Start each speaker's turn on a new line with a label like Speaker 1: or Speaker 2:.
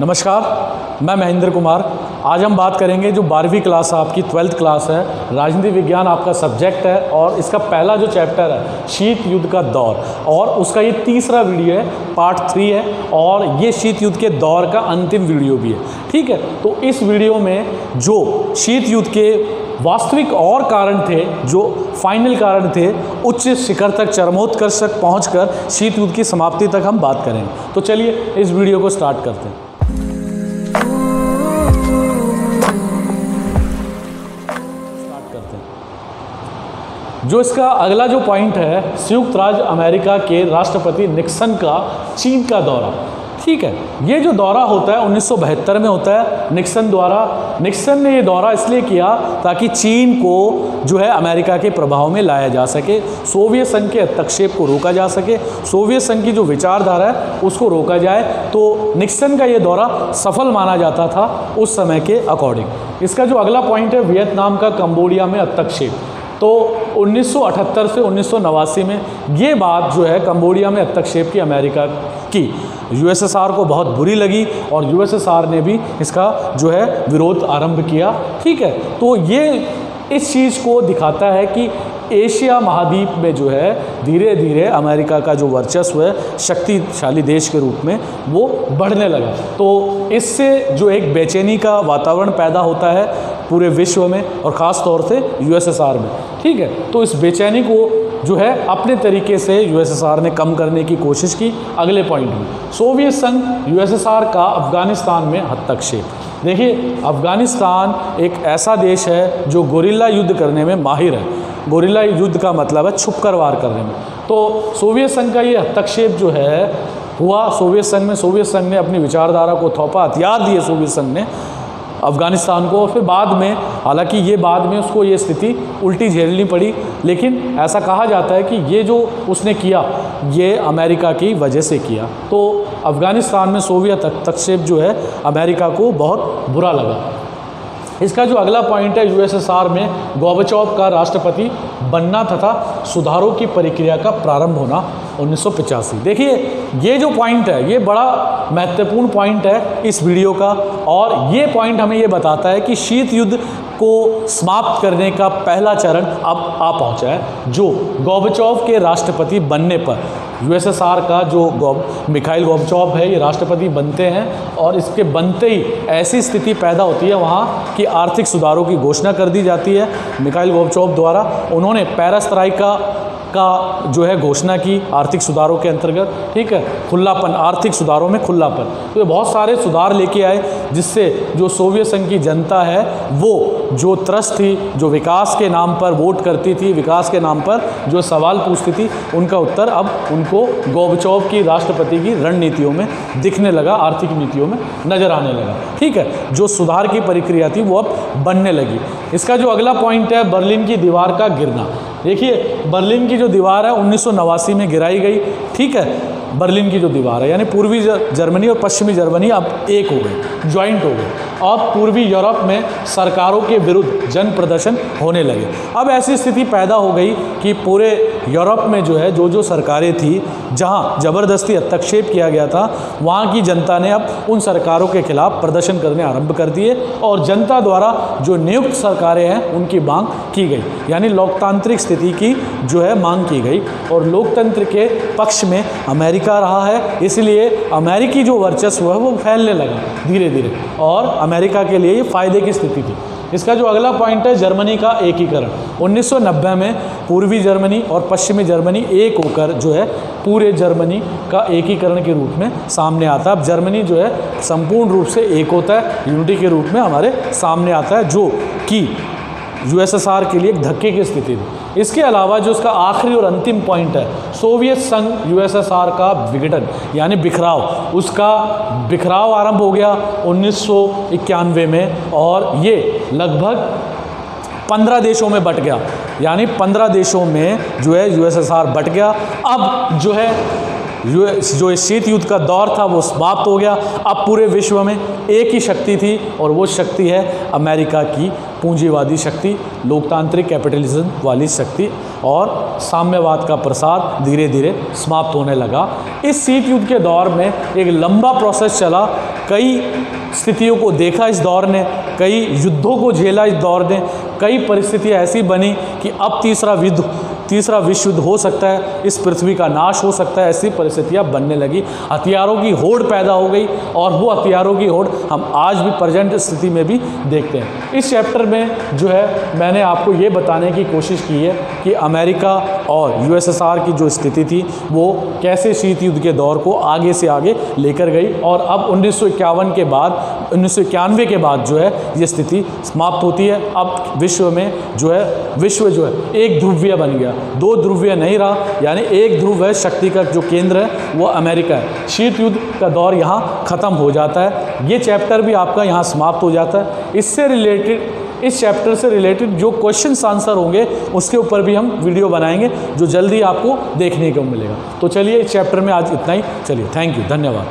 Speaker 1: नमस्कार, मैं महेंद्र कुमार। आज हम बात करेंगे जो 12वीं क्लास है, आपकी 12th क्लास है, राजनीति विज्ञान आपका सब्जेक्ट है और इसका पहला जो चैप्टर है शीत युद्ध का दौर, और उसका ये तीसरा वीडियो है, पार्ट 3 है, और ये शीत युद्ध के दौर का अंतिम वीडियो भी है। ठीक है, तो इस वीडियो में जो शीत युद्ध के वास्तविक और कारण थे, जो फाइनल कारण थे, उच्च शिखर तक, चरमोत्कर्ष तक पहुंचकर शीत युद्ध की समाप्ति तक हम बात करेंगे। तो चलिए इस वीडियो को स्टार्ट करते हैं। जो इसका अगला जो पॉइंट है, संयुक्त राज्य अमेरिका के राष्ट्रपति निक्सन का चीन का दौरा। ठीक है, ये जो दौरा होता है 1972 में होता है निक्सन द्वारा। निक्सन ने ये दौरा इसलिए किया ताकि चीन को जो है अमेरिका के प्रभाव में लाया जा सके, सोवियत संघ के हस्तक्षेप को रोका जा सके, सोवियत संघ की जो विचारधारा है उसको रोका जाए। तो निक्सन का ये दौरा सफल माना जाता था उस समय के अकॉर्डिंग। इसका जो अगला पॉइंट है, वियतनाम का कंबोडिया में हस्तक्षेप। तो 1978 से 1989 में ये बात जो है कंबोडिया में हस्तक्षेप की अमेरिका की यूएसएसआर को बहुत बुरी लगी और यूएसएसआर ने भी इसका जो है विरोध आरंभ किया। ठीक है, तो ये इस चीज़ को दिखाता है कि एशिया महाद्वीप में जो है धीरे धीरे अमेरिका का जो वर्चस्व है शक्तिशाली देश के रूप में वो बढ़ने लगा। तो इससे जो एक बेचैनी का वातावरण पैदा होता है पूरे विश्व में और ख़ास तौर से यूएसएसआर में। ठीक है, तो इस बेचैनी को जो है अपने तरीके से यूएसएसआर ने कम करने की कोशिश की। अगले पॉइंट में, सोवियत संघ यूएसएसआर का अफगानिस्तान में हस्तक्षेप। देखिए, अफगानिस्तान एक ऐसा देश है जो गोरिल्ला युद्ध करने में माहिर है। गोरिल्ला युद्ध का मतलब है छुपकर वार करने में। तो सोवियत संघ का ये हस्तक्षेप जो है हुआ सोवियत संघ में। सोवियत संघ ने अपनी विचारधारा को थोपा, हथियार दिए सोवियत संघ ने अफगानिस्तान को, और फिर बाद में, हालांकि ये बाद में उसको ये स्थिति उल्टी झेलनी पड़ी, लेकिन ऐसा कहा जाता है कि ये जो उसने किया ये अमेरिका की वजह से किया। तो अफगानिस्तान में सोवियत हस्तक्षेप जो है अमेरिका को बहुत बुरा लगा। इसका जो अगला पॉइंट है, यूएसएसआर में गोर्बाचोव का राष्ट्रपति बनना तथा सुधारों की प्रक्रिया का प्रारंभ होना 1985। देखिए, ये जो पॉइंट है ये बड़ा महत्वपूर्ण पॉइंट है इस वीडियो का, और ये पॉइंट हमें ये बताता है कि शीत युद्ध को समाप्त करने का पहला चरण अब आ पहुंचा है। जो गोर्बाचोव के राष्ट्रपति बनने पर यूएसएसआर का जो मिखाइल गोर्बाचोव है ये राष्ट्रपति बनते हैं, और इसके बनते ही ऐसी स्थिति पैदा होती है वहाँ कि आर्थिक सुधारों की घोषणा कर दी जाती है मिखाइल गोर्बाचोव द्वारा। उन्होंने पेरेस्ट्राइका का जो है घोषणा की आर्थिक सुधारों के अंतर्गत। ठीक है, खुलापन, आर्थिक सुधारों में खुलापन, तो ये बहुत सारे सुधार लेके आए जिससे जो सोवियत संघ की जनता है वो जो त्रस्त थी, जो विकास के नाम पर वोट करती थी, विकास के नाम पर जो सवाल पूछती थी, उनका उत्तर अब उनको गोर्बाचोव की राष्ट्रपति की रणनीतियों में दिखने लगा, आर्थिक नीतियों में नजर आने लगा। ठीक है, जो सुधार की प्रक्रिया थी वो अब बनने लगी। इसका जो अगला पॉइंट है, बर्लिन की दीवार का गिरना। देखिए, बर्लिन की जो दीवार है 1989 में गिराई गई। ठीक है, बर्लिन की जो दीवार है, यानी पूर्वी जर्मनी और पश्चिमी जर्मनी अब एक हो गए, ज्वाइंट हो गए, और पूर्वी यूरोप में सरकारों के विरुद्ध जन प्रदर्शन होने लगे। अब ऐसी स्थिति पैदा हो गई कि पूरे यूरोप में जो है जो सरकारें थी जहां ज़बरदस्ती हस्तक्षेप किया गया था, वहां की जनता ने अब उन सरकारों के खिलाफ प्रदर्शन करने आरंभ कर दिए, और जनता द्वारा जो नियुक्त सरकारें हैं उनकी मांग की गई, यानी लोकतांत्रिक स्थिति की जो है मांग की गई, और लोकतंत्र के पक्ष में अमेरिका रहा है। इसलिए अमेरिकी जो वर्चस्व है वो फैलने लगा धीरे धीरे, और अमेरिका के लिए ये फायदे की स्थिति थी। इसका जो अगला पॉइंट है, जर्मनी का एकीकरण। 1990 में पूर्वी जर्मनी और पश्चिमी जर्मनी एक होकर जो है पूरे जर्मनी का एकीकरण के रूप में सामने आता है। अब जर्मनी जो है संपूर्ण रूप से एक होता है, यूनिटी के रूप में हमारे सामने आता है, जो कि यूएसएसआर के लिए एक धक्के की स्थिति थी। इसके अलावा जो इसका आखिरी और अंतिम पॉइंट है, सोवियत संघ यूएसएसआर का विघटन यानी बिखराव, उसका बिखराव आरंभ हो गया 1991 में, और ये लगभग 15 देशों में बट गया, यानी 15 देशों में जो है यूएसएसआर बट गया। अब जो है जो शीत युद्ध का दौर था वो समाप्त हो गया। अब पूरे विश्व में एक ही शक्ति थी, और वो शक्ति है अमेरिका की पूंजीवादी शक्ति, लोकतांत्रिक कैपिटलिज्म वाली शक्ति और साम्यवाद का प्रसार धीरे धीरे समाप्त होने लगा। इस शीत युद्ध के दौर में एक लंबा प्रोसेस चला, कई स्थितियों को देखा इस दौर ने, कई युद्धों को झेला इस दौर ने, कई परिस्थितियाँ ऐसी बनी कि अब तीसरा विश्व युद्ध हो सकता है, इस पृथ्वी का नाश हो सकता है, ऐसी परिस्थितियाँ बनने लगी, हथियारों की होड़ पैदा हो गई और वो हथियारों की होड़ हम आज भी प्रेजेंट स्थिति में भी देखते हैं। इस चैप्टर में जो है मैंने आपको ये बताने की कोशिश की है कि अमेरिका और यूएसएसआर की जो स्थिति थी वो कैसे शीत युद्ध के दौर को आगे से आगे लेकर गई और अब 1991 के बाद जो है ये स्थिति समाप्त होती है। अब विश्व जो है एक ध्रुवीय बन गया, दो ध्रुवीय नहीं रहा, यानी एक ध्रुव है, शक्ति का जो केंद्र है वो अमेरिका है। शीत युद्ध का दौर यहाँ खत्म हो जाता है, ये चैप्टर भी आपका यहाँ समाप्त हो जाता है। इस चैप्टर से रिलेटेड जो क्वेश्चंस आंसर होंगे उसके ऊपर भी हम वीडियो बनाएंगे जो जल्दी आपको देखने को मिलेगा। तो चलिए इस चैप्टर में आज इतना ही, चलिए थैंक यू, धन्यवाद।